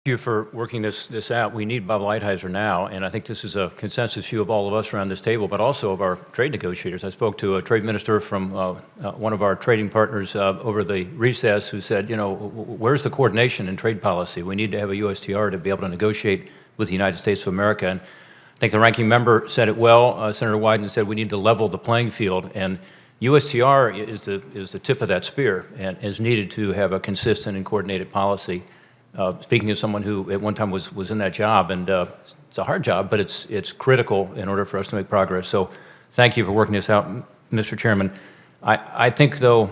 Thank you for working this out. We need Bob Lighthizer now, and I think this is a consensus view of all of us around this table, but also of our trade negotiators. I spoke to a trade minister from one of our trading partners over the recess who said, you know, where's the coordination in trade policy? We need to have a USTR to be able to negotiate with the United States of America. And I think the ranking member said it well. Senator Wyden said we need to level the playing field, and USTR is the tip of that spear and is needed to have a consistent and coordinated policy. Speaking as someone who at one time was in that job, and it's a hard job, but it's critical in order for us to make progress. So thank you for working this out, Mr. Chairman. I think, though,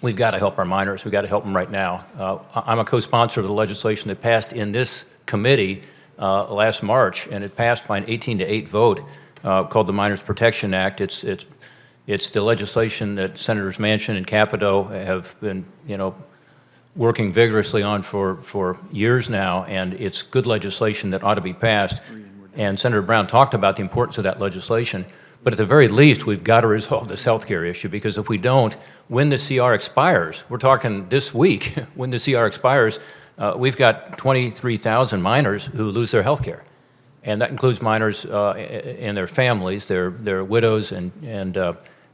we've got to help our miners. We've got to help them right now. I'm a co-sponsor of the legislation that passed in this committee last March, and it passed by an 18-to-8 vote called the Miners Protection Act. It's the legislation that Senators Manchin and Capito have been, working vigorously on for years now, and it's good legislation that ought to be passed. And Senator Brown talked about the importance of that legislation, but at the very least, we've got to resolve this health care issue, because if we don't, when the CR expires, we're talking this week, when the CR expires, we've got 23,000 miners who lose their health care. And that includes miners and their families, their widows and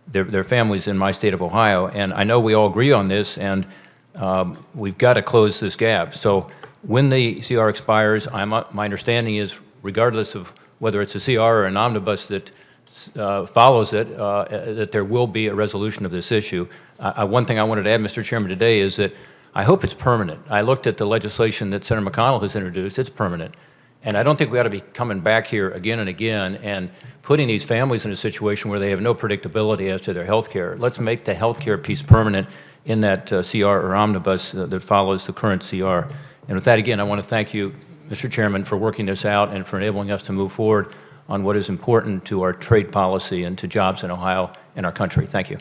their families in my state of Ohio. And I know we all agree on this, and we've got to close this gap. So when the CR expires, my understanding is, regardless of whether it's a CR or an omnibus that follows it, that there will be a resolution of this issue. One thing I wanted to add, Mr. Chairman, today is that I hope it's permanent. I looked at the legislation that Senator McConnell has introduced. It's permanent. And I don't think we ought to be coming back here again and again and putting these families in a situation where they have no predictability as to their health care. Let's make the health care piece permanent in that CR or omnibus that follows the current CR. And with that, again, I want to thank you, Mr. Chairman, for working this out and for enabling us to move forward on what is important to our trade policy and to jobs in Ohio and our country. Thank you.